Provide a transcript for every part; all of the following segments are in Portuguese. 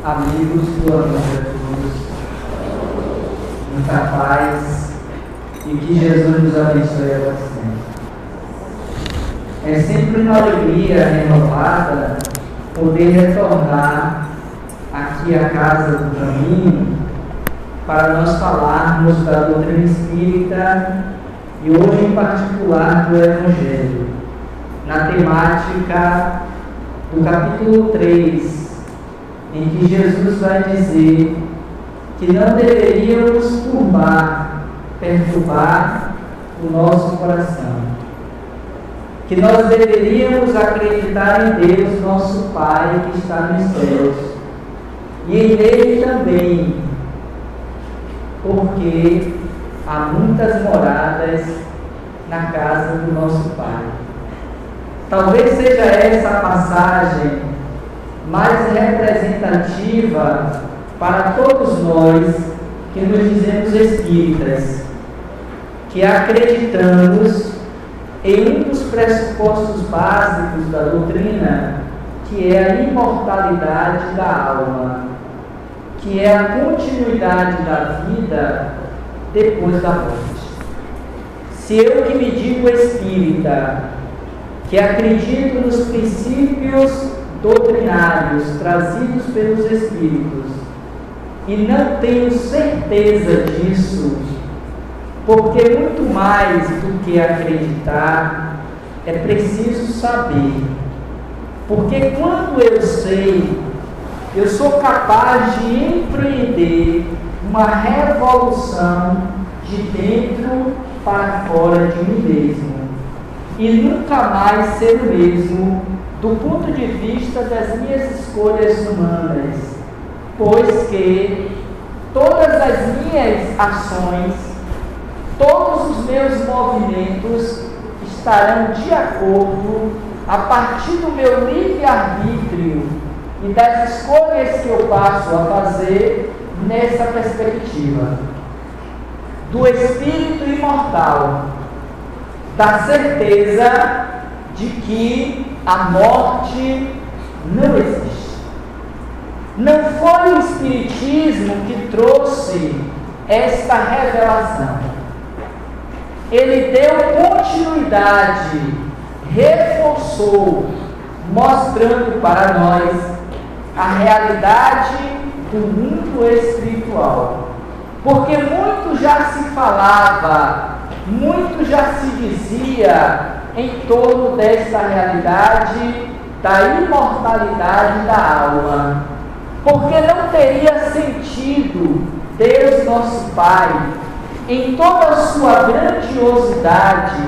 amigos do amor de Jesus, muita paz e que Jesus nos abençoe a sempre. É sempre uma alegria renovada poder retornar aqui à Casa do Caminho para nós falarmos da doutrina espírita e hoje em particular do Evangelho, na temática do capítulo 3, em que Jesus vai dizer que não deveríamos perturbar o nosso coração, que nós deveríamos acreditar em Deus, nosso Pai, que está nos céus, e em Ele também, porque há muitas moradas na casa do nosso Pai. Talvez seja essa a passagem mais representativa para todos nós que nos dizemos espíritas, que acreditamos em um dos pressupostos básicos da doutrina, que é a imortalidade da alma, que é a continuidade da vida depois da morte. Se eu que me digo espírita, que acredito nos princípios doutrinários trazidos pelos Espíritos e não tenho certeza disso, porque muito mais do que acreditar, é preciso saber. Porque quando eu sei, eu sou capaz de empreender uma revolução de dentro para fora de mim mesmo e nunca mais ser o mesmo do ponto de vista das minhas escolhas humanas, pois que todas as minhas ações, todos os meus movimentos estarão de acordo a partir do meu livre-arbítrio e das escolhas que eu passo a fazer nessa perspectiva do espírito imortal, da certeza de que a morte não existe. Não foi o Espiritismo que trouxe esta revelação. Ele deu continuidade, reforçou, mostrando para nós a realidade do mundo espiritual. Porque muito já se falava, muito já se dizia em torno desta realidade da imortalidade da alma. Porque não teria sentido Deus nosso Pai, em toda a sua grandiosidade,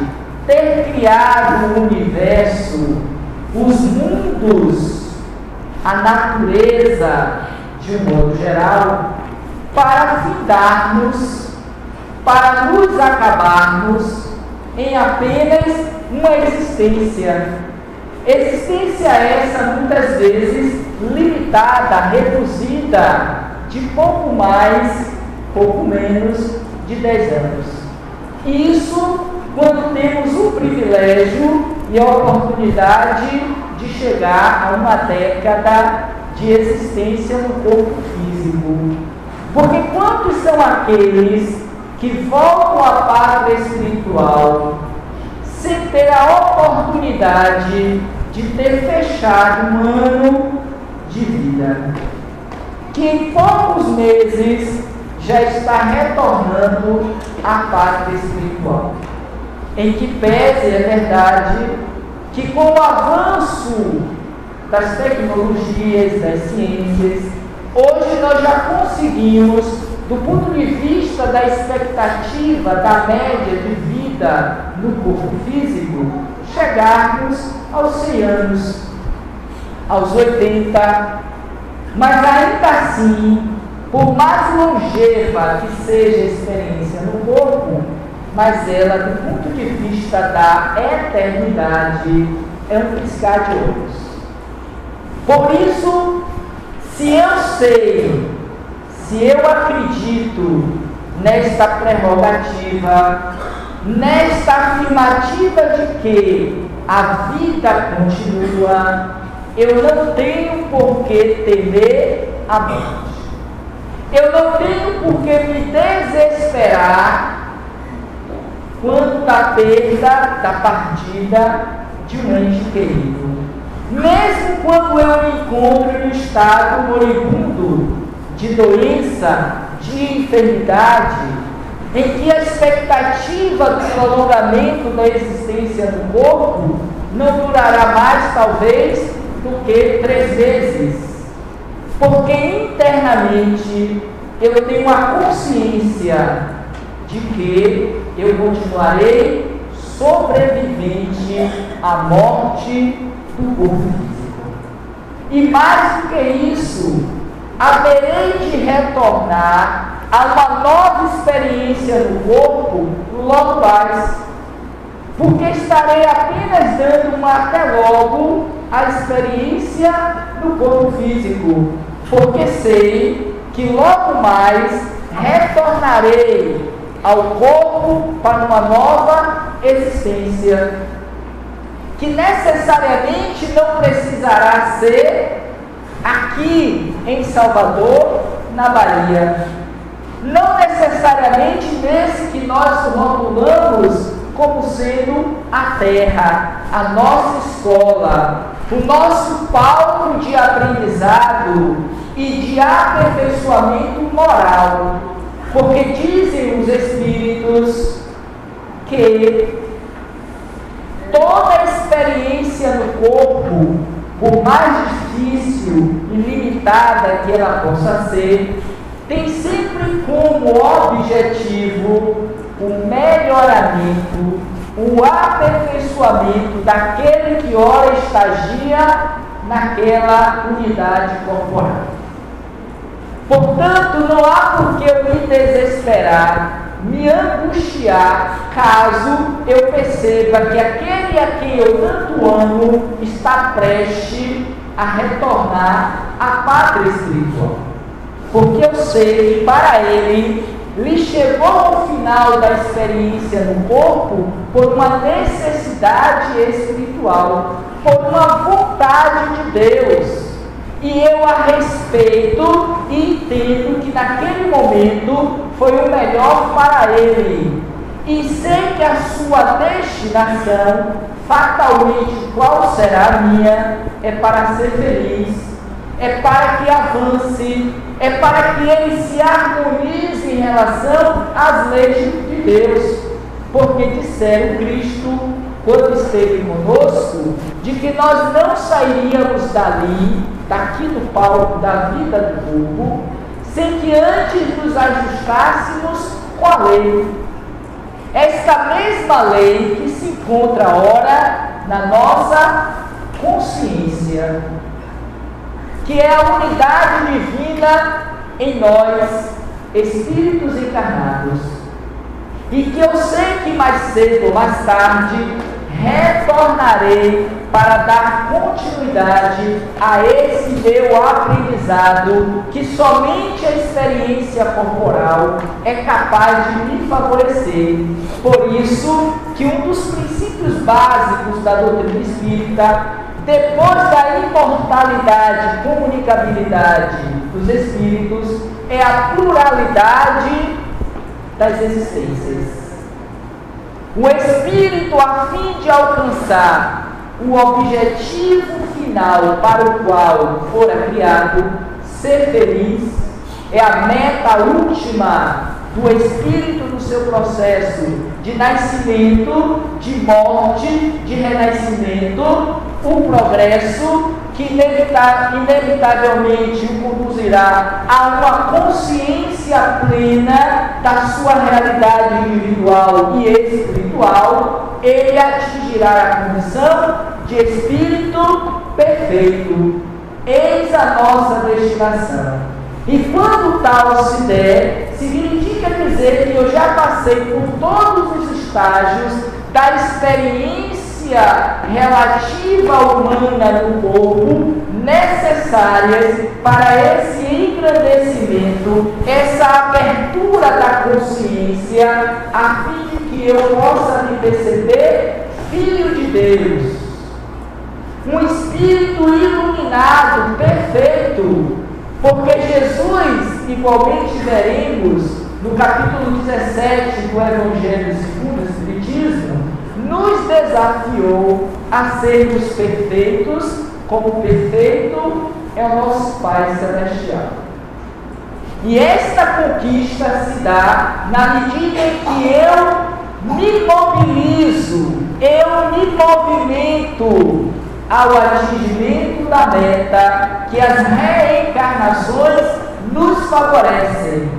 ter criado o universo, os mundos, a natureza, de um modo geral, para findarmos, para nos acabarmos em apenas uma existência. Existência essa, muitas vezes, limitada, reduzida, de pouco mais, pouco menos de 10 anos. Isso quando temos o privilégio e a oportunidade de chegar a uma década de existência no corpo físico. Porque quantos são aqueles que voltam à pátria espiritual sem ter a oportunidade de ter fechado um ano de vida, que em poucos meses já está retornando à pátria espiritual, em que pese, é verdade, que com o avanço das tecnologias, das ciências, hoje nós já conseguimos, do ponto de vista da expectativa da média de vida no corpo físico, chegarmos aos 100 anos, aos 80, mas ainda assim, por mais longeva que seja a experiência no corpo, mas ela, do ponto de vista da eternidade, é um piscar de olhos. Por isso, se eu sei, se eu acredito nesta prerrogativa, nesta afirmativa de que a vida continua, eu não tenho por que temer a morte. Eu não tenho por que me desesperar quanto à perda, da partida de um ente querido. Mesmo quando eu me encontro em um estado moribundo de doença, de enfermidade, em que a expectativa do prolongamento da existência do corpo não durará mais, talvez, do que 3 meses. Porque internamente eu tenho a consciência de que eu continuarei sobrevivente à morte do corpo físico. E mais do que isso, haverei de retornar a uma nova experiência no corpo logo mais, porque estarei apenas dando uma até logo a experiência no corpo físico, porque sei que logo mais retornarei ao corpo para uma nova existência, que necessariamente não precisará ser aqui em Salvador, na Bahia. Não necessariamente nesse que nós rotulamos como sendo a terra, a nossa escola, o nosso palco de aprendizado e de aperfeiçoamento moral. Porque dizem os Espíritos que toda experiência no corpo, por mais difícil e limitada que ela possa ser, tem sempre como objetivo o melhoramento, o aperfeiçoamento daquele que ora estagia naquela unidade corporal. Portanto, não há por que eu me desesperar, me angustiar, caso eu perceba que aquele a quem eu tanto amo está prestes a retornar à pátria espiritual. Porque eu sei que para ele lhe chegou o final da experiência no corpo por uma necessidade espiritual, por uma vontade de Deus. E eu a respeito e entendo que naquele momento foi o melhor para ele. E sei que a sua destinação, fatalmente qual será a minha, é para ser feliz, é para que avance, é para que ele se harmonize em relação às leis de Deus. Porque disseram Cristo, quando esteve conosco, de que nós não sairíamos daqui do palco da vida do corpo, sem que antes nos ajustássemos com a lei. Esta mesma lei que se encontra ora na nossa consciência, que é a unidade divina em nós, espíritos encarnados, e que eu sei que mais cedo ou mais tarde retornarei para dar continuidade a esse meu aprendizado, que somente a experiência corporal é capaz de me favorecer. Por isso que um dos princípios básicos da doutrina espírita, depois da imortalidade e comunicabilidade dos espíritos, é a pluralidade das existências. O espírito, a fim de alcançar o objetivo final para o qual fora criado, ser feliz, é a meta última do espírito no seu processo de nascimento, de morte, de renascimento, o progresso que inevitavelmente o conduzirá a uma consciência plena da sua realidade individual e espiritual. Ele atingirá a condição de espírito perfeito. Eis a nossa destinação. E quando tal se der, significa dizer que eu já passei por todos os estágios da experiência relativa humana no corpo, necessárias para esse engrandecimento, essa abertura da consciência, a fim de que eu possa me perceber filho de Deus. um espírito iluminado, perfeito, porque Jesus, igualmente veremos no capítulo 17 do Evangelho segundo o Espiritismo, nos desafiou a sermos perfeitos, como perfeito é o nosso Pai Celestial. E esta conquista se dá na medida em que eu me mobilizo, eu me movimento ao atingimento da meta que as reencarnações nos favorecem,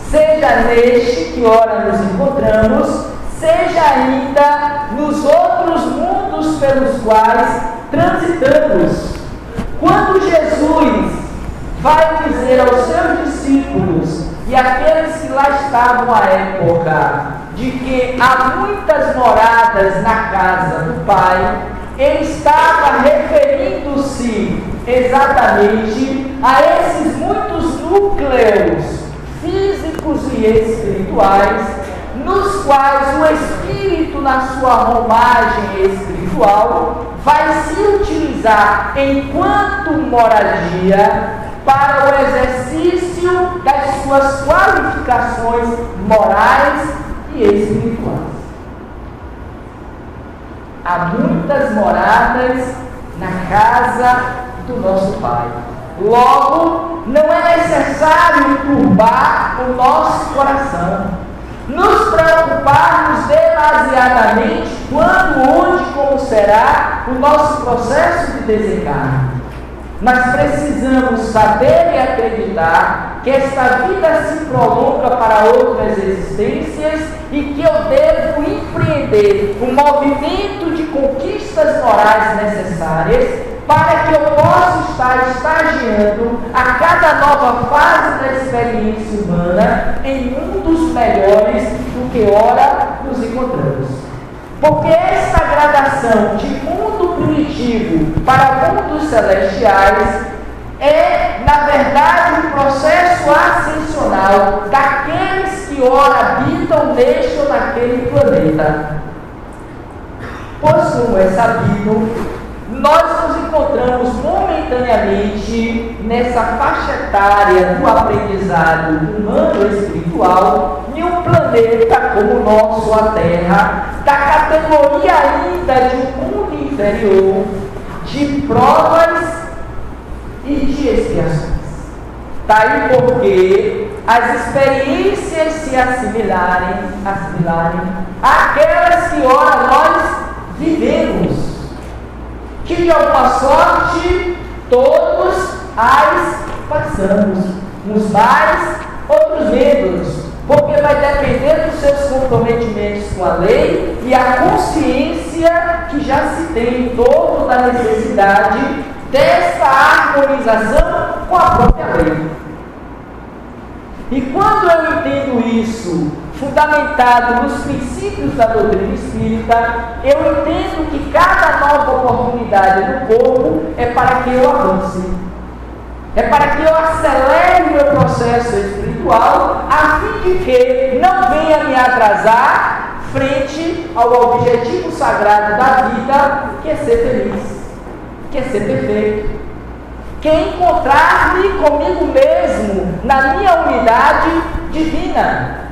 seja neste que ora nos encontramos, seja ainda nos outros mundos pelos quais transitamos. Quando Jesus vai dizer aos seus discípulos e àqueles que lá estavam à época de que há muitas moradas na casa do Pai, ele estava referindo-se exatamente a esses muitos núcleos físicos e espirituais, nos quais o Espírito, na sua romagem espiritual, vai se utilizar enquanto moradia para o exercício das suas qualificações morais e espirituais. Há muitas moradas na casa do nosso Pai. Logo, não é necessário turbar o nosso coração, nos preocuparmos demasiadamente quando, onde, como será o nosso processo de desencarne. Mas precisamos saber e acreditar que esta vida se prolonga para outras existências e que eu devo empreender um movimento de conquistas morais necessárias para que eu possa estar estagiando a cada nova fase da experiência humana em mundos melhores do que ora nos encontramos. Porque esta gradação de mundo primitivo para mundos celestiais é, na verdade, um processo ascensional daqueles que ora habitam neste ou naquele planeta. Pois, como é sabido, nós nos encontramos momentaneamente nessa faixa etária do aprendizado humano e espiritual em um planeta como o nosso, a Terra, da categoria ainda de um mundo inferior, de provas e de expiações. Daí porque as experiências se assimilarem àquelas que ora nós vivemos, que de alguma sorte todos as passamos, uns mais, outros menos, porque vai depender dos seus comprometimentos com a lei e a consciência que já se tem em torno da necessidade dessa harmonização com a própria lei. E quando eu entendo isso, fundamentado nos princípios da doutrina espírita, eu entendo que cada nova oportunidade do corpo é para que eu avance, é para que eu acelere o meu processo espiritual, a fim de que não venha me atrasar frente ao objetivo sagrado da vida, que é ser feliz, que é ser perfeito, que é encontrar-me comigo mesmo na minha unidade divina.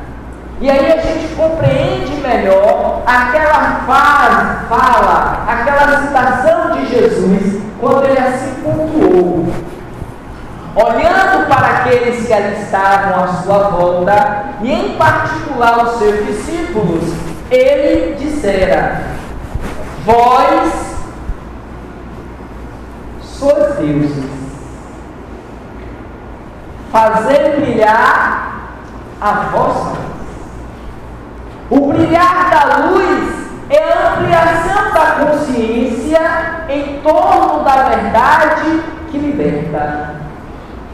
E aí a gente compreende melhor aquela fala, aquela citação de Jesus, quando ele assim pontuou, olhando para aqueles que ali estavam à sua volta, e em particular os seus discípulos, ele dissera: vós sois deuses, fazei brilhar a vossa luz. O brilhar da luz é a ampliação da consciência em torno da verdade que liberta.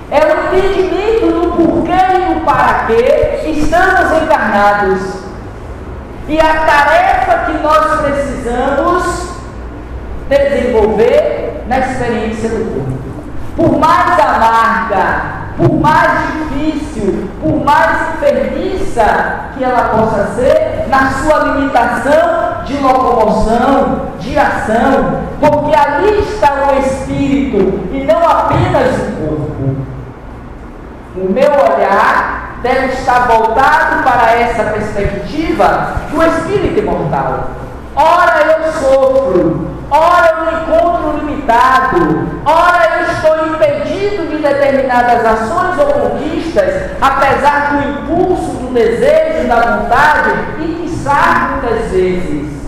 É o entendimento do porquê e do para quê estamos encarnados. E a tarefa que nós precisamos desenvolver na experiência do corpo. Por mais amarga, por mais difícil, por mais enfermiça que ela possa ser, na sua limitação de locomoção, de ação, porque ali está o espírito e não apenas o corpo. O meu olhar deve estar voltado para essa perspectiva do espírito imortal. Ora eu sofro, ora eu me encontro limitado, ora eu estou impedido de determinadas ações ou conquistas, apesar do impulso, do desejo, da vontade e, quiçá, muitas vezes,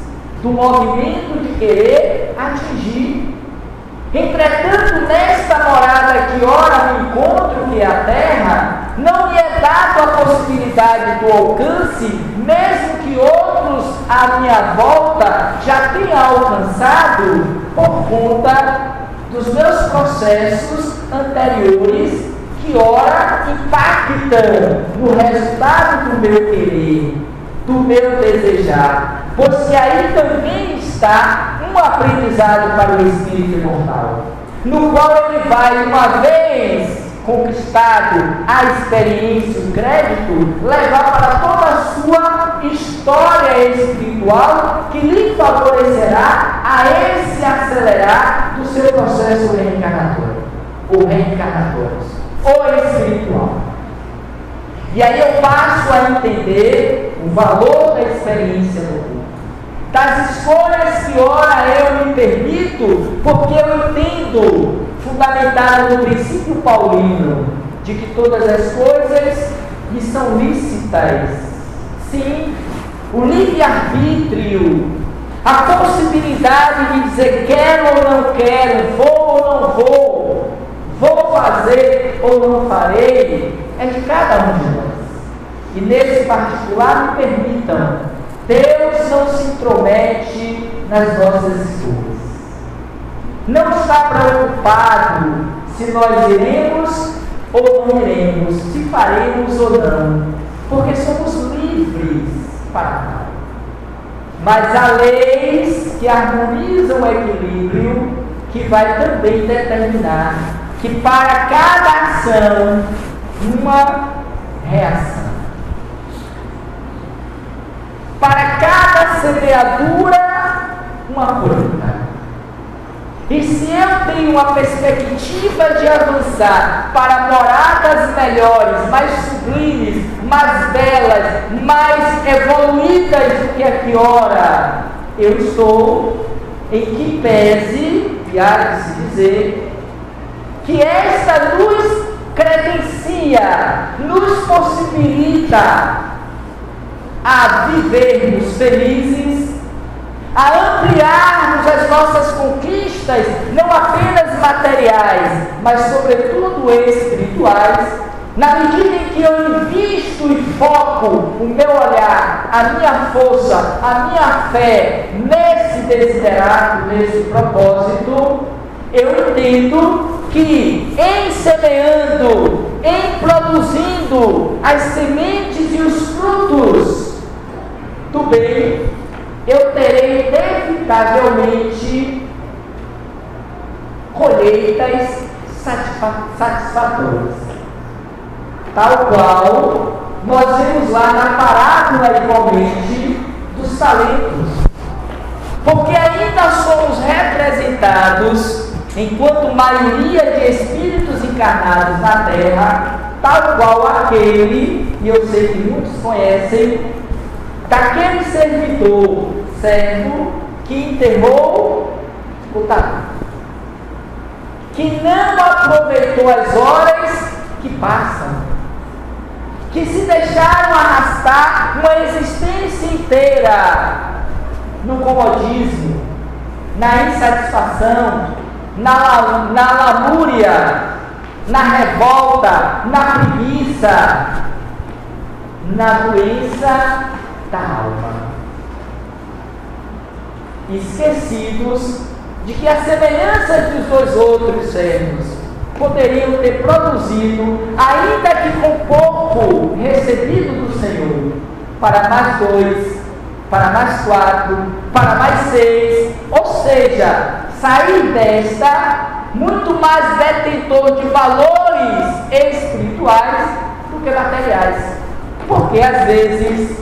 do movimento de querer atingir. Entretanto, nesta morada que ora me encontro, que é a terra, não me é dado a possibilidade do alcance, mesmo que outros à minha volta já tenham alcançado, por conta dos meus processos anteriores, que ora impactam no resultado do meu querer, do meu desejar, pois aí também está um aprendizado para o espírito imortal, no qual ele vai, uma vez conquistado a experiência, o crédito, levar para toda a sua história espiritual, que lhe favorecerá a esse acelerar do seu processo reencarnatório, ou reencarnatórios, ou espiritual. E aí eu passo a entender o valor da experiência do corpo, das escolhas que ora eu me permito, porque eu entendo, fundamentado no princípio paulino, de que todas as coisas me são lícitas. Sim, o livre-arbítrio, a possibilidade de dizer quero ou não quero, vou ou não vou fazer ou não farei, é de cada um de nós. E nesse particular, me permitam, Deus não se intromete nas nossas escolhas. Não está preocupado se nós iremos ou não iremos, se faremos ou não, porque somos livres para tal. Mas há leis que harmonizam o equilíbrio, que vai também determinar que para cada ação, uma reação. Para cada semeadura, uma colheita. E se eu tenho uma perspectiva de avançar para moradas melhores, mais sublimes, mais belas, mais evoluídas do que a que ora eu estou, em que pese, e há de se dizer, que esta luz credencia, nos possibilita a vivermos felizes, a ampliarmos as nossas conquistas, não apenas materiais, mas sobretudo espirituais, na medida em que eu invisto e foco o meu olhar, a minha força, a minha fé nesse desiderato, nesse propósito, eu entendo que em semeando, em produzindo as sementes e os frutos do bem, eu terei inevitavelmente colheitas satisfatórias, tal qual nós vemos lá na parábola igualmente dos talentos, porque ainda somos representados enquanto maioria de espíritos encarnados na Terra, tal qual aquele, e eu sei que muitos conhecem, daquele servo que enterrou o talento, que não aproveitou as horas que passam, que se deixaram arrastar uma existência inteira no comodismo, na insatisfação, na lamúria, na revolta, na preguiça, na doença da alma, esquecidos de que a semelhança dos dois outros servos poderiam ter produzido, ainda que com pouco recebido do Senhor, para mais 2, para mais 4, para mais 6, ou seja, sair desta muito mais detentor de valores espirituais do que materiais, porque às vezes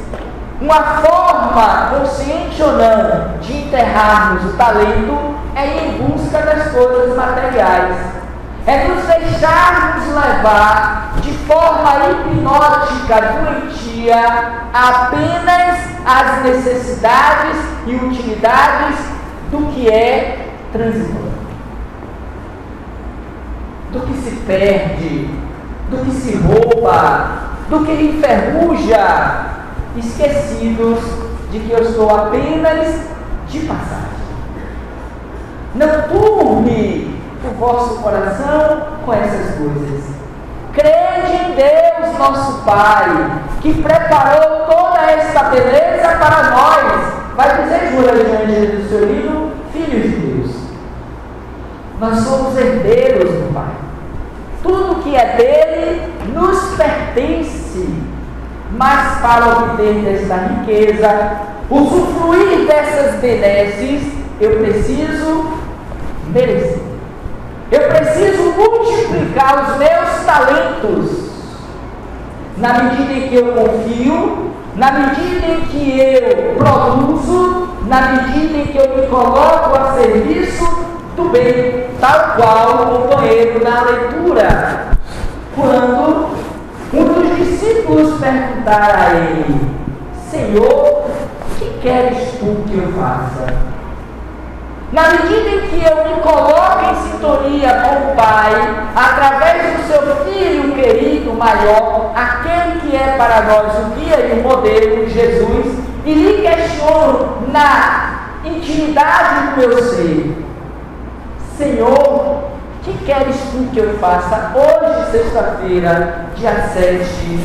Uma forma, consciente ou não, de enterrarmos o talento é ir em busca das coisas materiais. É nos deixarmos levar de forma hipnótica, doentia, apenas as necessidades e utilidades do que é transitório, do que se perde, do que se rouba, do que enferruja, esquecidos de que eu estou apenas de passagem. Não turbe o vosso coração com essas coisas. Crede em Deus, nosso Pai, que preparou toda esta beleza para nós. Vai dizer Júlia diante do seu livro, filhos de Deus. Nós somos herdeiros do Pai. Tudo que é dele nos pertence. Mas para obter desta riqueza, usufruir dessas benesses, eu preciso merecer. Eu preciso multiplicar os meus talentos. Na medida em que eu confio, na medida em que eu produzo, na medida em que eu me coloco a serviço do bem, tal qual o companheiro na leitura, quando um dos discípulos perguntar a ele: Senhor, que queres tu que eu faça? Na medida em que eu me coloco em sintonia com o Pai, através do seu Filho querido maior, aquele que é para nós o guia e o modelo, Jesus, e lhe questiono na intimidade do meu ser: Senhor, que queres tu que eu faça hoje, sexta-feira, dia 7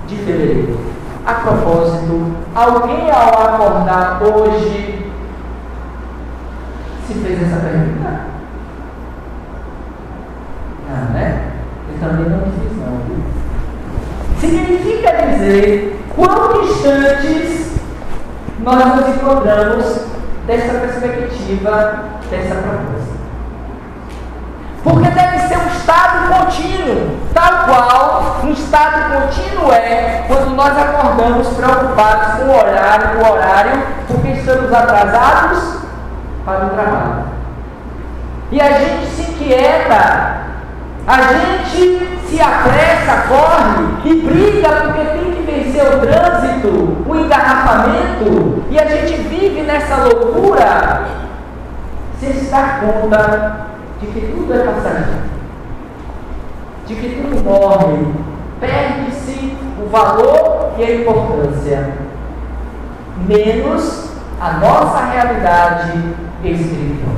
de fevereiro? A propósito, alguém ao acordar hoje se fez essa pergunta? Não, né? Eu também não fiz não, viu? Significa dizer quão distantes nós nos encontramos dessa perspectiva, dessa proposta. Porque deve ser um estado contínuo, tal qual um estado contínuo é quando nós acordamos preocupados com o horário, porque estamos atrasados para o trabalho. E a gente se inquieta, a gente se apressa, corre e briga porque tem que vencer o trânsito, o engarrafamento, e a gente vive nessa loucura sem se dar conta de que tudo é passageiro, de que tudo morre, perde-se o valor e a importância, menos a nossa realidade espiritual.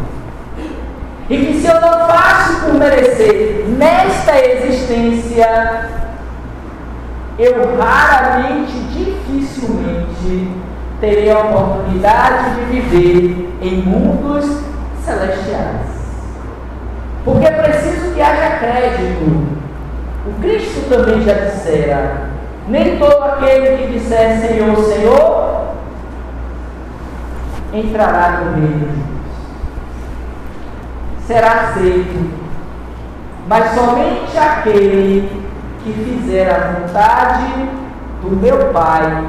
E que se eu não faço por merecer nesta existência, eu raramente, dificilmente terei a oportunidade de viver em mundos celestiais. Porque é preciso que haja crédito. O Cristo também já dissera: nem todo aquele que disser Senhor, Senhor, entrará no reino de Deus. Será aceito, mas somente aquele que fizer a vontade do meu Pai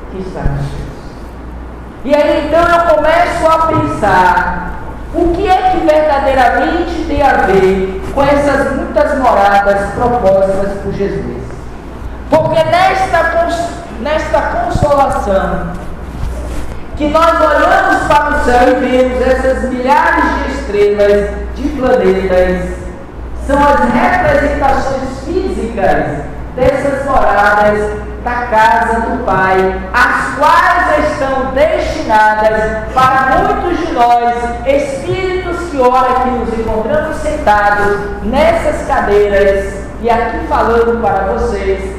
que está nos céus. E aí então eu começo a pensar: o que é que verdadeiramente tem a ver com essas muitas moradas propostas por Jesus? Porque nesta consolação, que nós olhamos para o céu e vemos essas milhares de estrelas, de planetas, são as representações físicas dessas moradas da casa do Pai, as quais estão destinadas para muitos de nós, espíritos que ora que nos encontramos sentados nessas cadeiras e aqui falando para vocês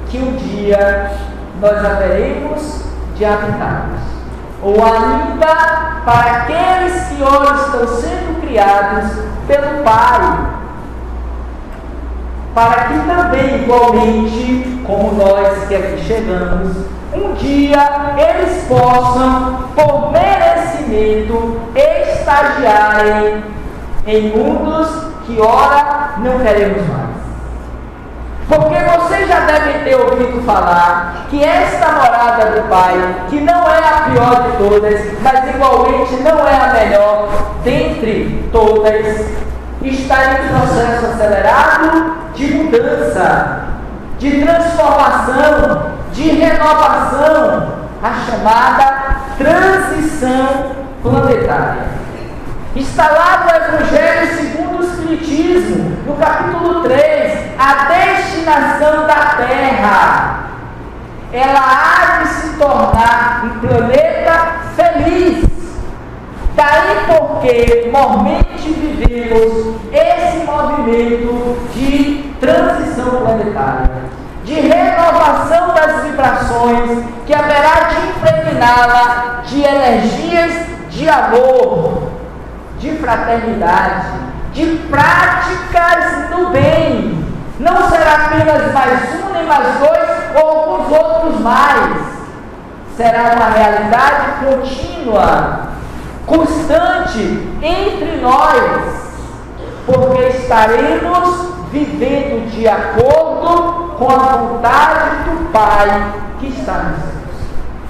que um dia nós haveremos de habitá-los. Ou ainda para aqueles que ora estão sendo criados pelo Pai, para que também, igualmente, como nós que aqui chegamos, um dia eles possam, por merecimento, estagiarem em mundos que ora não queremos mais. Porque vocês Vocês já devem ter ouvido falar que esta morada do Pai, que não é a pior de todas, mas igualmente não é a melhor dentre todas, está em processo acelerado de mudança, de transformação, de renovação, a chamada transição planetária. Está lá no Evangelho segundo o Espiritismo, no capítulo 3, a destinação da Terra. Ela há de se tornar um planeta feliz. Daí porque mormente vivemos esse movimento de transição planetária, de renovação das vibrações, que haverá de impregná-la de energias de amor, de fraternidade, de práticas do bem. Não será apenas mais um, nem mais dois, ou alguns outros mais. Será uma realidade contínua, constante entre nós, porque estaremos vivendo de acordo com a vontade do Pai que está nos céus.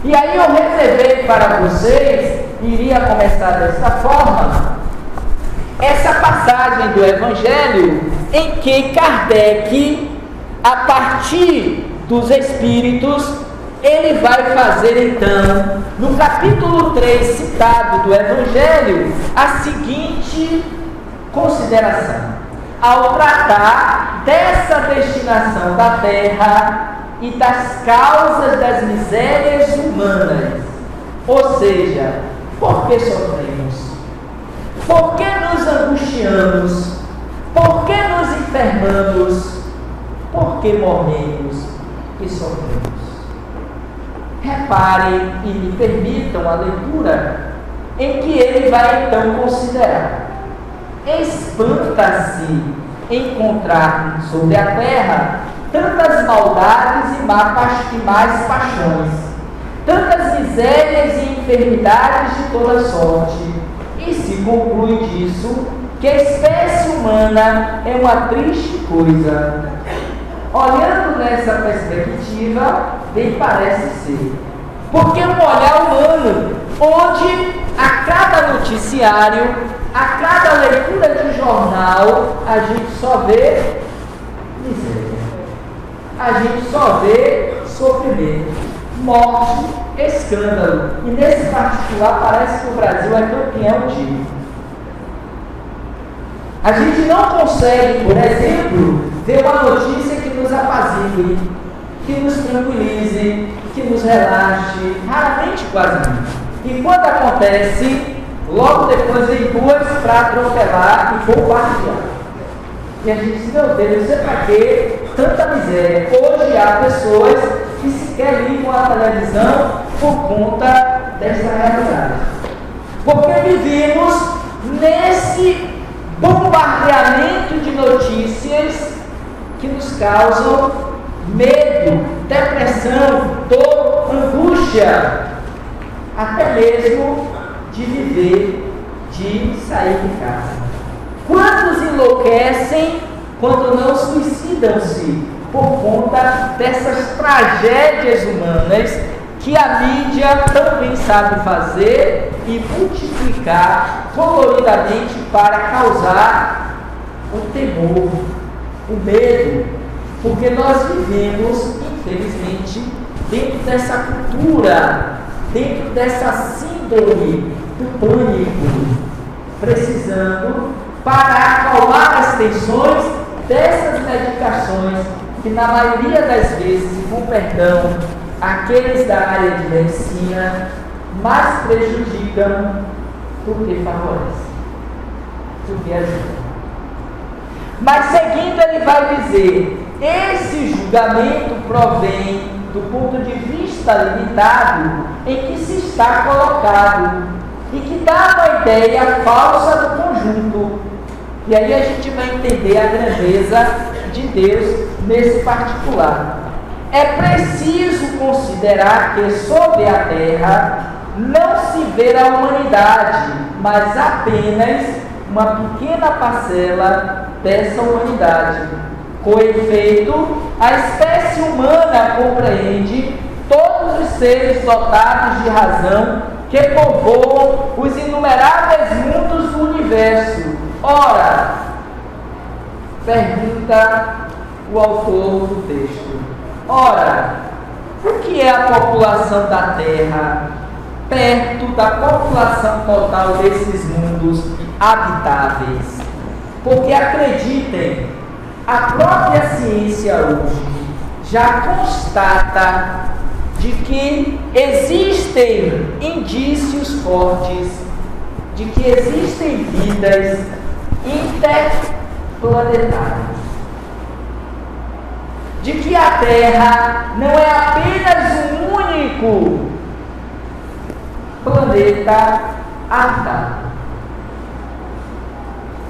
E aí eu reservei para vocês, iria começar desta forma, essa passagem do Evangelho em que Kardec, a partir dos Espíritos, ele vai fazer então, no capítulo 3 citado do Evangelho, a seguinte consideração. Ao tratar dessa destinação da Terra e das causas das misérias humanas, ou seja, por que sofremos? Por que nos angustiamos? Por que nos enfermamos? Por que morremos e sofremos? Reparem e me permitam a leitura em que ele vai então considerar. Espanta-se encontrar sobre a terra tantas maldades e más paixões, tantas misérias e enfermidades de toda sorte, e se conclui disso que a espécie humana é uma triste coisa. Olhando nessa perspectiva, bem parece ser, porque um olhar humano, onde a cada noticiário, a cada leitura de jornal, a gente só vê miséria, a gente só vê sofrimento, morte, escândalo. E nesse particular parece que o Brasil é campeão disso. A gente não consegue, por exemplo, ver uma notícia que nos apazigue, que nos tranquilize, que nos relaxe, raramente, quase nunca. E quando acontece, logo depois vem duas para atropelar e bombardear. E a gente diz, meu Deus, é para que tanta miséria? Hoje há pessoas que sequer ligam a televisão por conta dessa realidade. Porque vivemos nesse bombardeamento de notícias que nos causam medo, depressão, dor, angústia, até mesmo de viver, de sair de casa. Quantos enlouquecem quando não suicidam-se por conta dessas tragédias humanas que a mídia também sabe fazer e multiplicar coloridamente para causar o temor, o medo, porque nós vivemos, infelizmente, dentro dessa cultura, dentro dessa síndrome do pânico, precisando, para acalmar as tensões, dessas medicações que na maioria das vezes, com perdão, aqueles da área de medicina mais prejudicam do que favorecem, do que ajudam. Mas seguindo, ele vai dizer: esse julgamento provém do ponto de vista limitado em que se está colocado e que dá uma ideia falsa do conjunto. E aí a gente vai entender a grandeza de Deus nesse particular. É preciso considerar que sobre a terra não se vê a humanidade, mas apenas uma pequena parcela dessa humanidade, Com efeito, a espécie humana compreende todos os seres dotados de razão que povoam os inumeráveis mundos do universo. Ora, pergunta o autor do texto, ora, o que é a população da Terra perto da população total desses mundos habitáveis? Porque acreditem, a própria ciência hoje já constata de que existem indícios fortes de que existem vidas interplanetárias, de que a Terra não é apenas um único planeta habitável.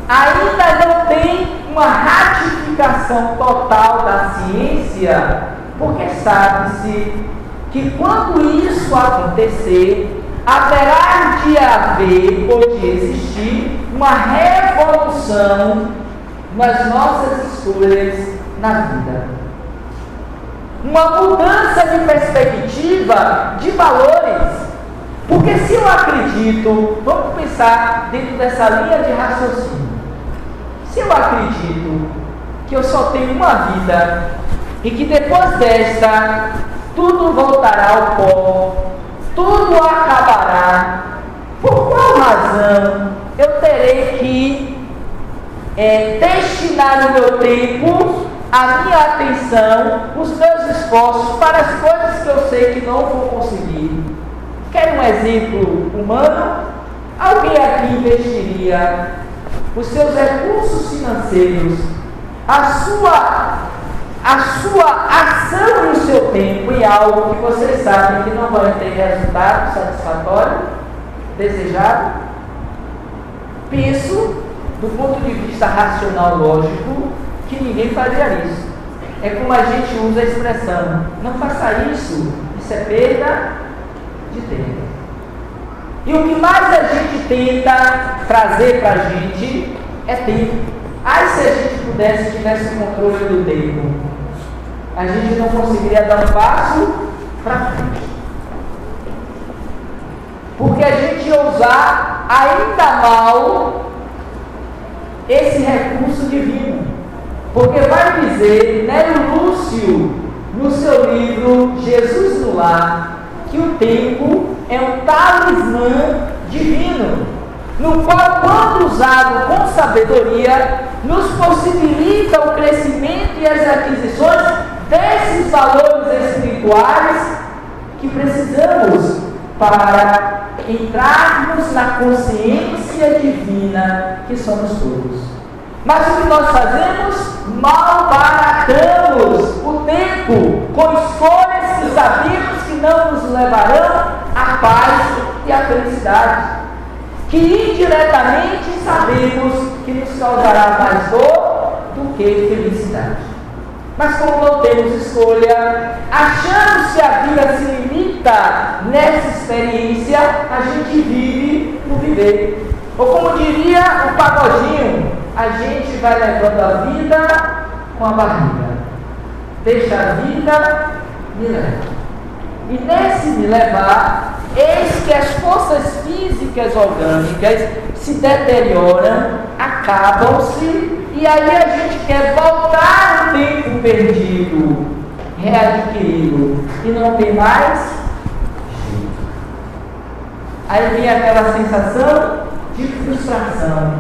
Ainda não tem uma ratificação total da ciência, porque sabe-se que quando isso acontecer, haverá de haver ou de existir uma revolução nas nossas escolhas na vida. Uma mudança de perspectiva, de valores. Porque se eu acredito, vamos pensar dentro dessa linha de raciocínio, se eu acredito que eu só tenho uma vida e que depois desta tudo voltará ao pó, tudo acabará, por qual razão eu terei que destinar o meu tempo, a minha atenção, os meus esforços para as coisas que eu sei que não vou conseguir? Quer um exemplo humano? Alguém aqui investiria os seus recursos financeiros, a sua ação e o seu tempo em algo que vocês sabem que não vai ter resultado satisfatório, desejado? Penso, do ponto de vista racional lógico, que ninguém faria isso. É como a gente usa a expressão, não faça isso é perda de tempo. E o que mais a gente tenta trazer para a gente é tempo. Ai, se a gente tivesse o controle do tempo, a gente não conseguiria dar um passo para frente. Porque a gente ia usar ainda mal esse recurso divino. Porque vai dizer Nélio Lúcio, no seu livro Jesus no Lar, que o tempo é um talismã divino, no qual, quando usado com sabedoria, nos possibilita o crescimento e as aquisições desses valores espirituais que precisamos para entrarmos na consciência divina que somos todos. Mas o que nós fazemos? Malbaratamos o tempo com escolhas que sabemos que não nos levarão à paz e à felicidade, que indiretamente sabemos que nos causará mais dor do que felicidade. Mas como não temos escolha, achamos que a vida se limita nessa experiência, a gente vive por viver. Ou como diria o Pagodinho, a gente vai levando a vida com a barriga. Deixa a vida me levar. E nesse me levar, eis que as forças físicas orgânicas se deterioram, acabam-se, e aí a gente quer voltar o tempo perdido, readquiri-lo, e não tem mais jeito. Aí vem aquela sensação de frustração,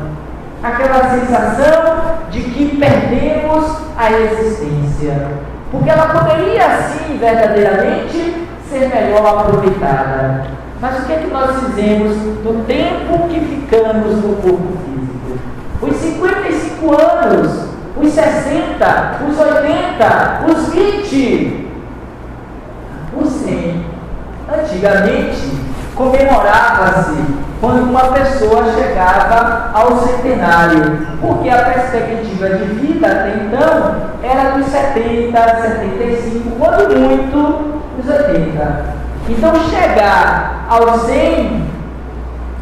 aquela sensação de que perdemos a existência, porque ela poderia sim, verdadeiramente, ser melhor aproveitada. Mas o que é que nós fizemos do tempo que ficamos no corpo físico? Os 55 anos, os 60, os 80, os 20, os 100. Antigamente, comemorava-se quando uma pessoa chegava ao centenário, porque a perspectiva de vida até então era dos 70, 75, quando muito, os 80. Então chegar aos 100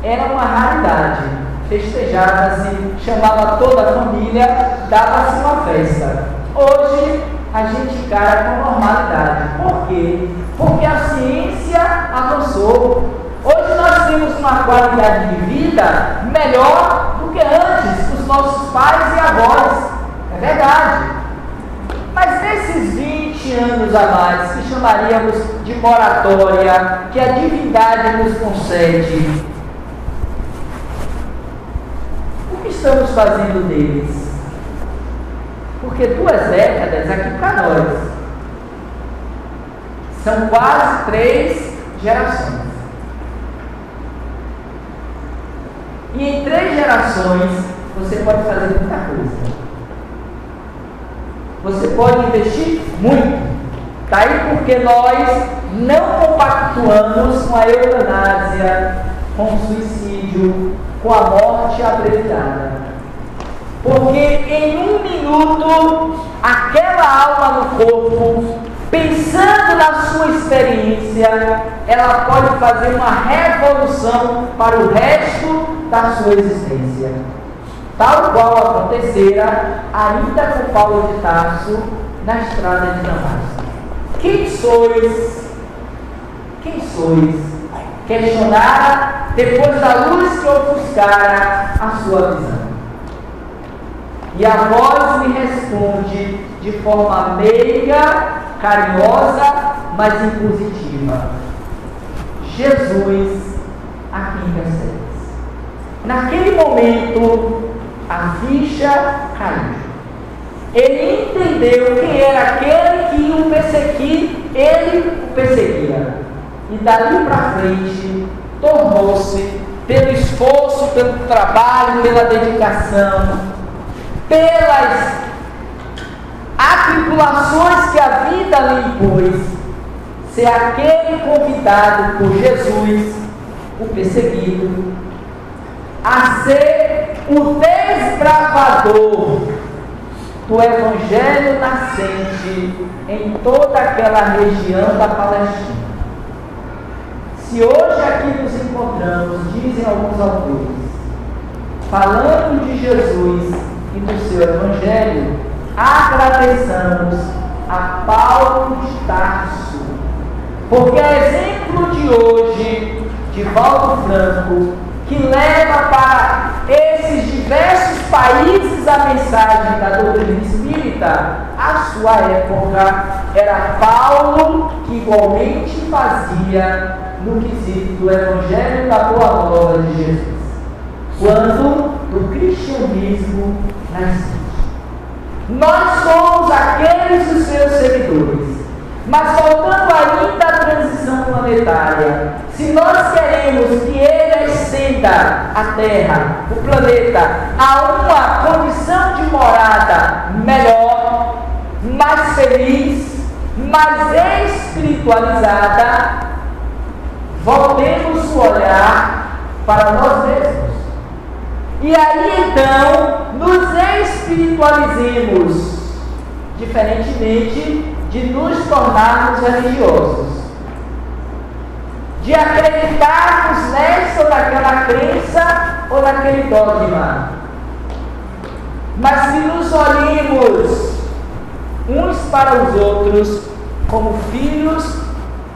era uma raridade, festejava-se, chamava toda a família, dava-se uma festa. Hoje a gente encara com normalidade. Por quê? Porque a ciência avançou. Hoje nós temos uma qualidade de vida melhor do que antes, dos nossos pais e avós. É verdade. Mas nesses 20 anos a mais, que chamaríamos de moratória, que a divindade nos concede, o que estamos fazendo deles? Porque 2 décadas aqui para nós são quase 3 gerações. E em 3 gerações você pode fazer muita coisa. Você pode investir muito. Está aí porque nós não compactuamos com a eutanásia, com o suicídio, com a morte abreviada. Porque em 1 minuto, aquela alma no corpo, pensando na sua experiência, ela pode fazer uma revolução para o resto da sua existência. Tal qual acontecera ainda com Paulo de Tarso na estrada de Damasco. Quem sois? Quem sois? Questionara depois da luz que ofuscara a sua visão. E a voz me responde de forma meiga, carinhosa, mas impositiva: Jesus, a quem persegues. Naquele momento, a ficha caiu. Ele entendeu quem era aquele que o perseguir, ele o perseguia. E dali para frente, tornou-se, pelo esforço, pelo trabalho, pela dedicação, pelas atribulações que a vida lhe impôs, ser aquele convidado por Jesus, o perseguido, a ser o desbravador do Evangelho nascente em toda aquela região da Palestina. Se hoje aqui nos encontramos, dizem alguns autores, falando de Jesus e do seu Evangelho, agradeçamos a Paulo de Tarso, porque é exemplo de hoje, de Valdo Franco, que leva para esses diversos países a mensagem da doutrina espírita. À sua época, era Paulo que igualmente fazia no quesito do Evangelho da Boa Nova de Jesus, quando do cristianismo nasceu. Nós somos aqueles dos seus seguidores, mas faltando ainda a transição planetária, se nós queremos que ele ascenda a Terra, o planeta, a uma condição de morada melhor, mais feliz, mais espiritualizada, voltemos o olhar para nós mesmos. E aí então, nos espiritualizemos, diferentemente de nos tornarmos religiosos, de acreditarmos nessa ou naquela crença ou naquele dogma, mas que nos olhemos uns para os outros como filhos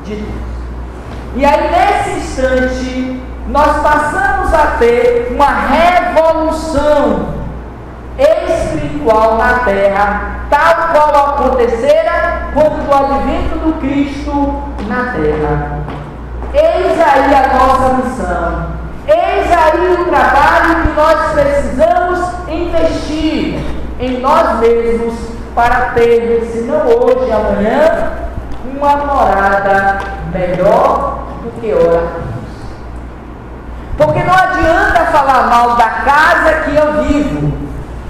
de Deus. E aí nesse instante nós passamos a ter uma revolução espiritual na Terra, tal qual acontecera quando do advento do Cristo na Terra. Eis aí a nossa missão, eis aí o trabalho que nós precisamos investir em nós mesmos para ter, se não hoje, amanhã, uma morada melhor do que ora. Porque não adianta falar mal da casa que eu vivo.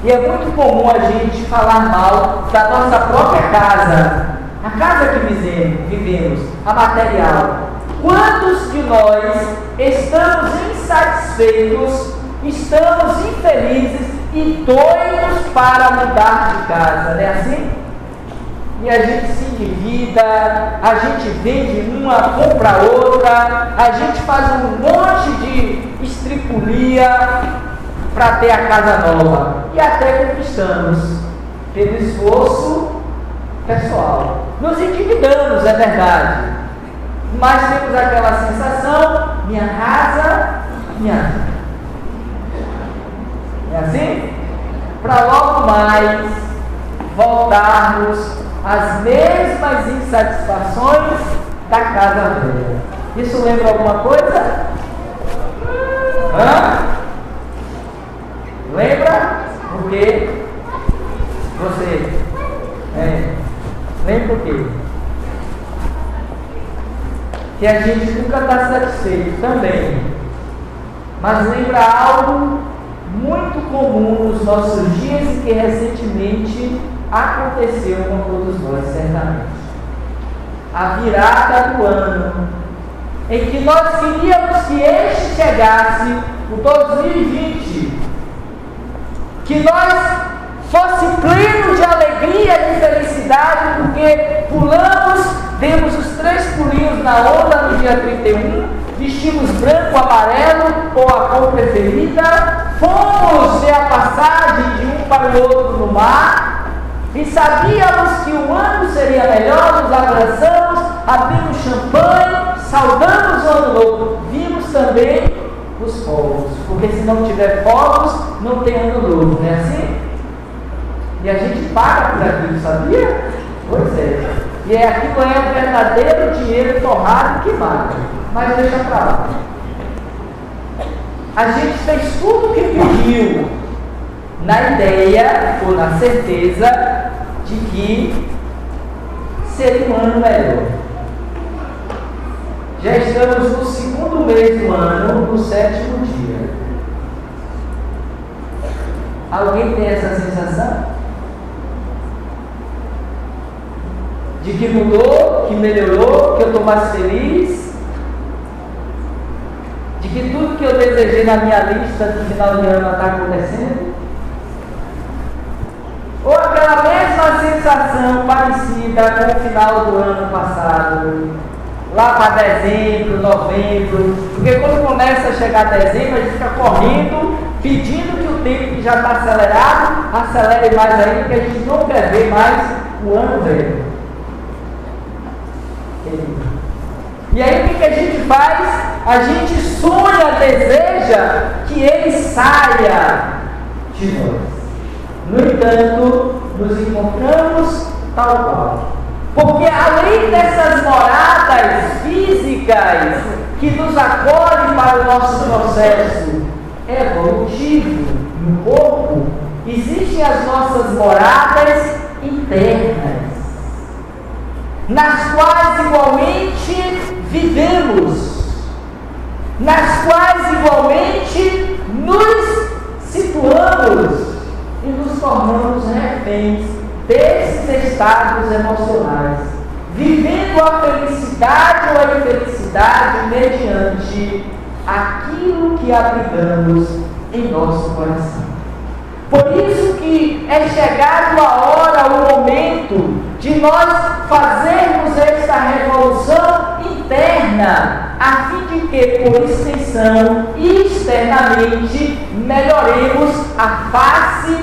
E é muito comum a gente falar mal da nossa própria casa, a casa que vivemos, a material. Quantos de nós estamos insatisfeitos, estamos infelizes e doidos para mudar de casa, não é assim? E a gente se endivida, a gente vende uma, compra outra, a gente faz um monte de estripulia para ter a casa nova. E até conquistamos, pelo esforço pessoal. Nos endividamos, é verdade, mas temos aquela sensação: minha casa, minha vida. É assim? Para logo mais voltarmos às mesmas insatisfações da casa velha. Isso lembra alguma coisa? Lembra? O quê? Você? Lembra o quê? Que a gente nunca está satisfeito também. Mas lembra algo muito comum nos nossos dias e que recentemente aconteceu com todos nós, certamente. A virada do ano, em que nós queríamos que este chegasse, o 2020, que nós fosse pleno de alegria e felicidade, porque pulamos, demos os 3 pulinhos na onda no dia 31, vestimos branco, amarelo ou a cor preferida, fomos ver a passagem de um para o outro no mar e sabíamos que o ano seria melhor, nos abraçamos, abrimos champanhe, saudamos o ano novo, vimos também os fogos, porque se não tiver fogos, não tem ano novo, não é assim? E a gente paga por aquilo, sabia? Pois é. E aquilo é o verdadeiro dinheiro torrado que mata. Mas deixa pra lá. A gente fez tudo o que pediu, na ideia ou na certeza de que seria um ano melhor. Já estamos no 2º mês do ano, no 7º dia. Alguém tem essa sensação? De que mudou, que melhorou, que eu estou mais feliz, de que tudo que eu desejei na minha lista do final de ano está acontecendo? Ou aquela mesma sensação parecida com o final do ano passado, lá para dezembro, novembro, porque quando começa a chegar dezembro, a gente fica correndo, pedindo que o tempo que já está acelerado, acelere mais ainda, porque a gente não quer ver mais o ano velho. E aí o que a gente faz? A gente sonha, deseja que ele saia de nós. No entanto, nos encontramos tal qual. Porque além dessas moradas físicas que nos acolhem para o nosso processo evolutivo no corpo, existem as nossas moradas internas, nas quais igualmente vivemos, nas quais igualmente nos situamos e nos tornamos reféns desses estados emocionais, vivendo a felicidade ou a infelicidade mediante aquilo que abrigamos em nosso coração. Por isso que é chegado a hora, o momento de nós fazermos esta revolução interna, a fim de que, por extensão, externamente, melhoremos a face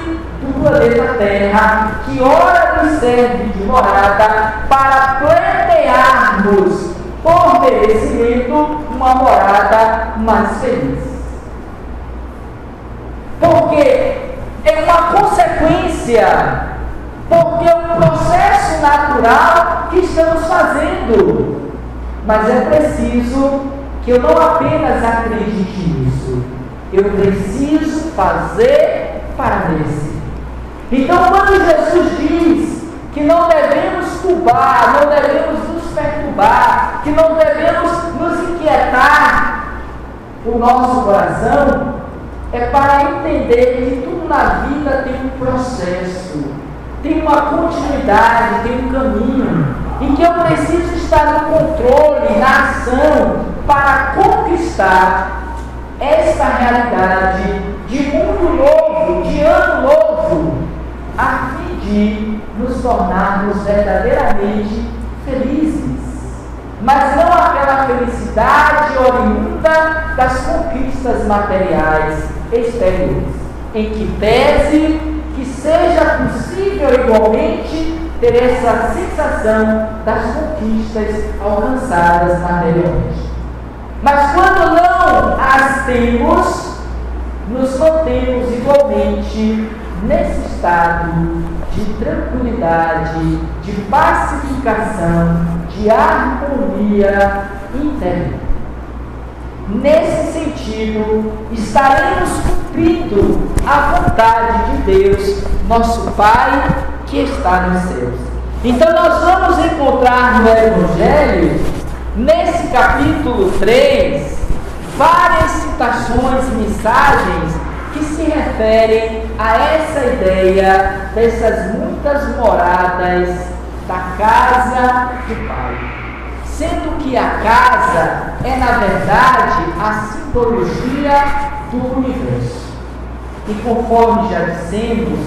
do planeta Terra, que ora nos serve de morada para pleitearmos, por merecimento, uma morada mais feliz. Porque é uma consequência, porque é um processo natural que estamos fazendo. Mas é preciso que eu não apenas acredite nisso, eu preciso fazer para merecer. Então, quando Jesus diz que não devemos turbar, não devemos nos perturbar, que não devemos nos inquietar o nosso coração, é para entender que tudo na vida tem um processo, tem uma continuidade, tem um caminho, em que eu preciso estar no controle, na ação, para conquistar esta realidade de mundo novo, de ano novo, a fim de nos tornarmos verdadeiramente felizes. Mas não aquela felicidade oriunda das conquistas materiais exteriores, em que pese que seja possível igualmente ter essa sensação das conquistas alcançadas materialmente. Mas quando não as temos, nos mantemos igualmente nesse estado de tranquilidade, de pacificação, de harmonia interior. Nesse sentido, estaremos cumprindo a vontade de Deus, nosso Pai, que está nos céus. Então nós vamos encontrar no Evangelho, nesse capítulo 3, várias citações, mensagens que se referem a essa ideia dessas muitas moradas da casa do Pai. Sendo que a casa é, na verdade, a simbologia do universo. E conforme já dissemos,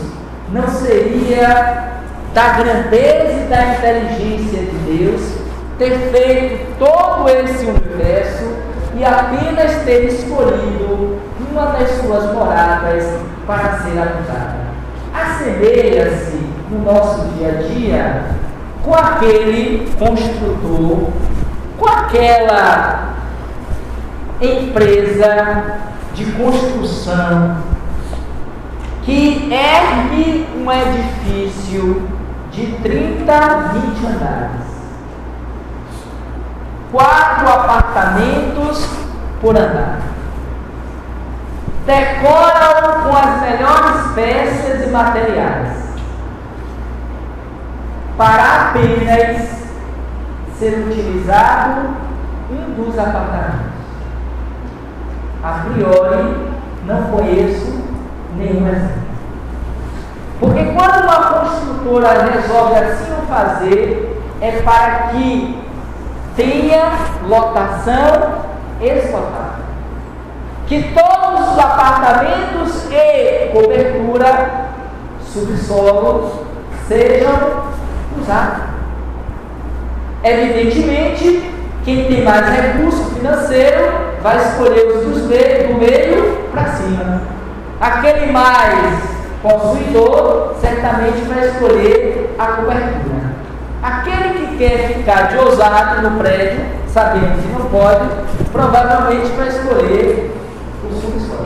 não seria da grandeza e da inteligência de Deus ter feito todo esse universo e apenas ter escolhido uma das suas moradas para ser habitada. Assemelha-se no nosso dia a dia com aquele construtor, com aquela empresa de construção que ergue um edifício de 30 a 20 andares. 4 apartamentos por andar. Decora-o com as melhores peças e materiais, para apenas ser utilizado um dos apartamentos. A priori, não conheço nenhum exemplo. Porque quando uma construtora resolve assim o fazer, é para que tenha lotação esgotada. Que todos os apartamentos e cobertura, subsolo, sejam usados. Evidentemente, quem tem mais recurso financeiro vai escolher os do meio para cima. Aquele mais possuidor certamente vai escolher a cobertura. Aquele que quer ficar de ousado no prédio, sabendo que não pode, provavelmente vai escolher o subsolo.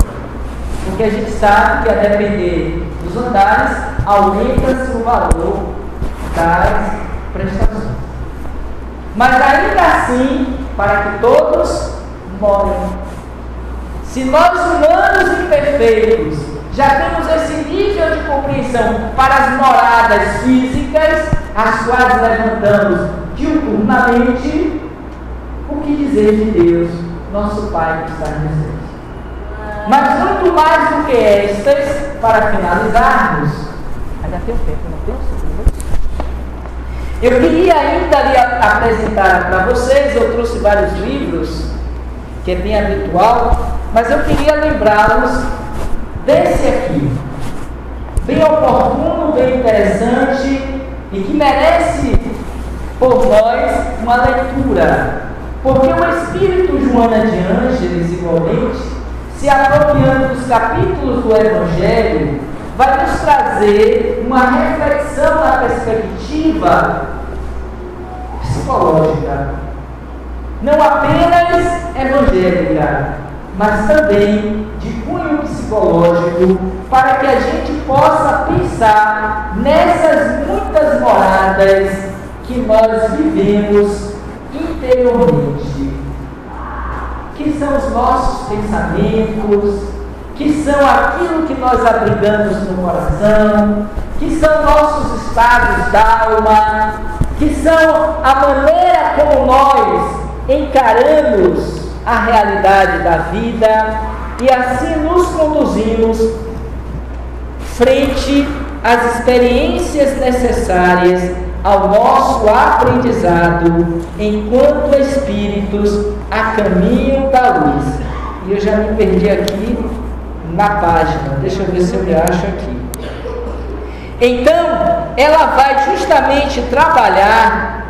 Porque a gente sabe que, a depender dos andares, aumenta-se o valor das prestações. Mas ainda assim, para que todos morem. Se nós, humanos imperfeitos, já temos esse nível de compreensão para as moradas físicas, as quais levantamos diuturnamente, o que dizer de Deus, nosso Pai que está nos céus? Mas muito mais do que estas, para finalizarmos, ainda tem um tempo, não tem um segundo? Eu queria ainda lhe apresentar para vocês, eu trouxe vários livros, que é bem habitual, mas eu queria lembrá-los desse aqui, bem oportuno, bem interessante e que merece por nós uma leitura, porque o Espírito Joana de Ângeles, igualmente, se apropriando dos capítulos do Evangelho, vai nos trazer uma reflexão na perspectiva psicológica, não apenas evangélica, mas também de cunho psicológico, para que a gente possa pensar nessas muitas moradas que nós vivemos interiormente, que são os nossos pensamentos, que são aquilo que nós abrigamos no coração, que são nossos estados d'alma, que são a maneira como nós encaramos a realidade da vida e assim nos conduzimos frente às experiências necessárias ao nosso aprendizado enquanto espíritos a caminho da luz. E eu já me perdi aqui na página, deixa eu ver se eu me acho aqui. Então, ela vai justamente trabalhar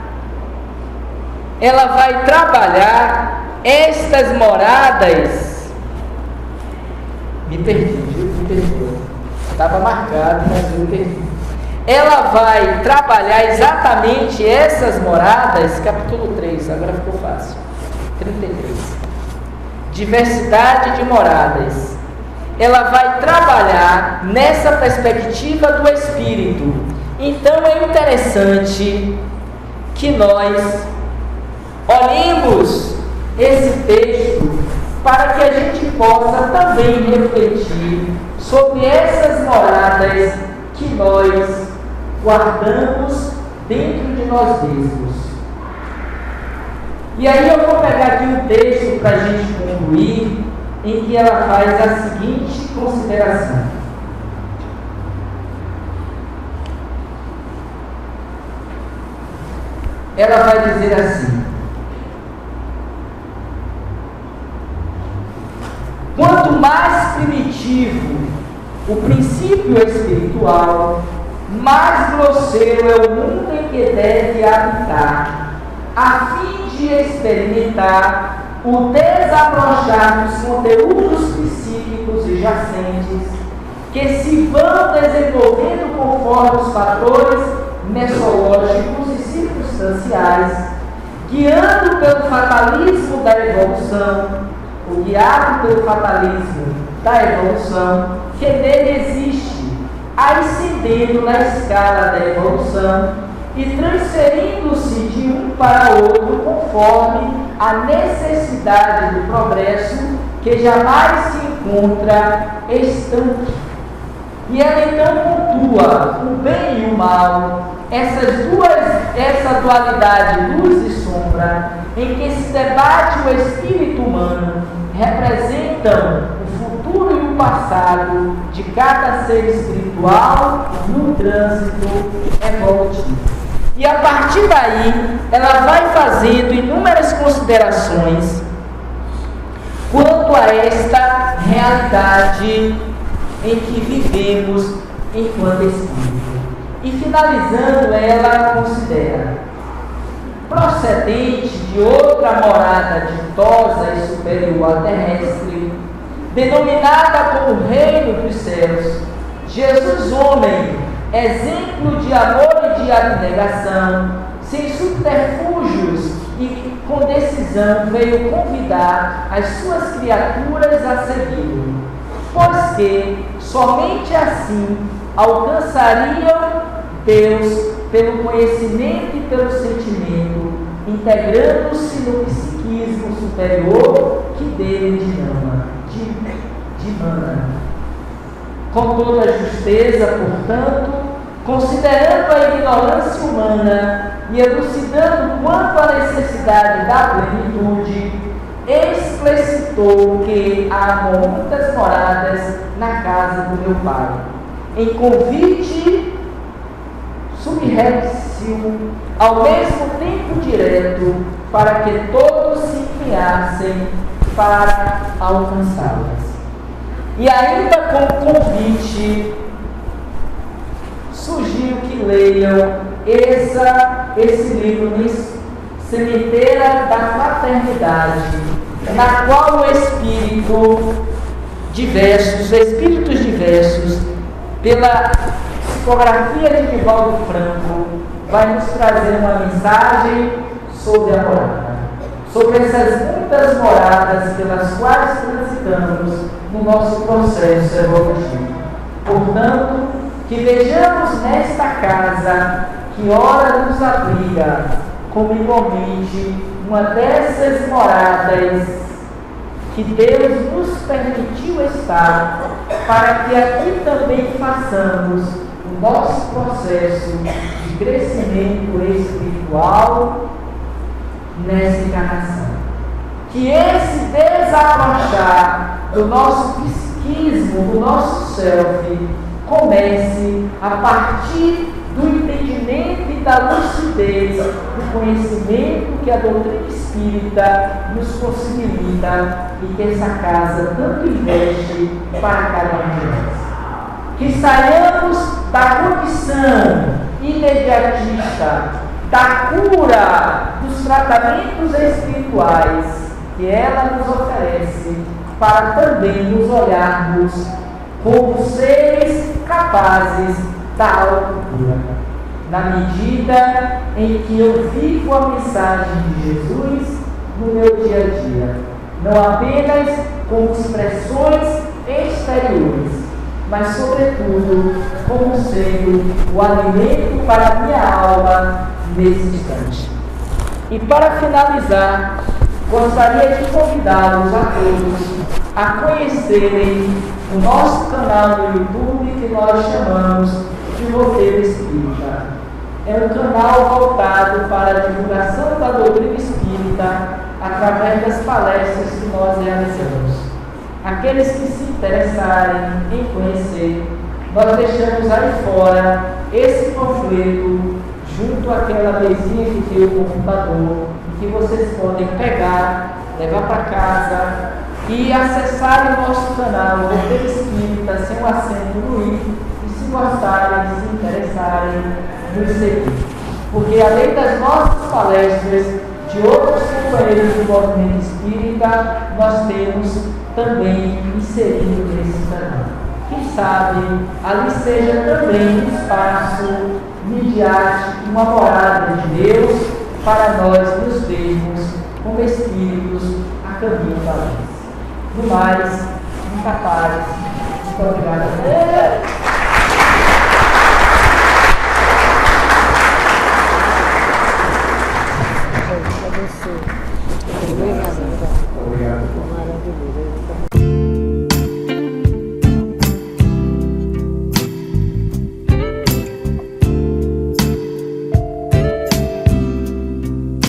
estas moradas. Me perdi, viu? Me perdoa. Estava marcado, mas eu perdi. Ela vai trabalhar exatamente essas moradas, capítulo 3, agora ficou fácil. 33. Diversidade de moradas. Ela vai trabalhar nessa perspectiva do Espírito. Então é interessante que nós olhemos esse texto para que a gente possa também refletir sobre essas moradas que nós guardamos dentro de nós mesmos. E aí eu vou pegar aqui um texto para a gente concluir, em que ela faz a seguinte consideração. Ela vai dizer assim: quanto mais primitivo o princípio espiritual, mais grosseiro é o mundo em que deve habitar, a fim de experimentar o desabrochar dos conteúdos psíquicos e jacentes que se vão desenvolvendo conforme os fatores mesológicos e circunstanciais, guiado pelo fatalismo da evolução, ou guiado pelo fatalismo da evolução que nele existe, ascendendo na escala da evolução e transferindo-se de um para outro conforme a necessidade do progresso, que jamais se encontra estanque. E ela então pontua o bem e o mal, essa dualidade luz e sombra, em que se debate o espírito humano, representam o futuro e o passado de cada ser espiritual no trânsito evolutivo. E a partir daí, ela vai fazendo inúmeras considerações quanto a esta realidade em que vivemos enquanto espírito. E finalizando, ela considera: procedente de outra morada ditosa e superior à terrestre, denominada como Reino dos Céus, Jesus, homem, exemplo de amor e de abnegação, sem subterfúgios e com decisão, veio convidar as suas criaturas a segui-lo, pois que somente assim alcançariam Deus pelo conhecimento e pelo sentimento, integrando-se no psiquismo superior que dele dimana. Com toda a justeza, portanto, considerando a ignorância humana e elucidando quanto à necessidade da plenitude, explicitou que há muitas moradas na casa do meu Pai, em convite subreptício, ao mesmo tempo direto, para que todos se empenhassem para alcançá-las. E ainda com o convite, sugiro que leiam esse livro, Sementeira da Fraternidade, na qual os espíritos diversos, pela psicografia de Divaldo Franco, vai nos trazer uma mensagem sobre a morada, sobre essas muitas moradas pelas quais transitamos no nosso processo evolutivo. Portanto, que vejamos nesta casa que ora nos abriga como igualmente uma dessas moradas que Deus nos permitiu estar, para que aqui também façamos o nosso processo de crescimento espiritual nessa encarnação. Que esse desabrochar do nosso psiquismo, do nosso self, comece a partir do entendimento e da lucidez, do conhecimento que a doutrina espírita nos possibilita e que essa casa tanto investe para cada um de nós. Que saiamos da condição imediatista, da cura, dos tratamentos espirituais que ela nos oferece, para também nos olharmos como seres capazes da autocura. Na medida em que eu vivo a mensagem de Jesus no meu dia a dia, não apenas como expressões exteriores, mas sobretudo como sendo o alimento para a minha alma nesse instante. E para finalizar, gostaria de convidá-los a todos a conhecerem o nosso canal no YouTube que nós chamamos de Roteiro Espírita. É um canal voltado para a divulgação da doutrina espírita através das palestras que nós realizamos. Aqueles que se interessarem em conhecer, nós deixamos aí fora esse panfleto junto àquela mesinha que tem o computador, que vocês podem pegar, levar para casa e acessar o nosso canal Roteiro Espírita sem o acento no i, e se gostarem, se interessarem, nos seguir. Porque além das nossas palestras, de outros companheiros do movimento espírita, nós temos também inserido nesse canal. Quem sabe ali seja também um espaço midiático, uma morada de Deus, para nós nos vermos como espíritos a caminho da luz. No mais, muita paz. Muito obrigado.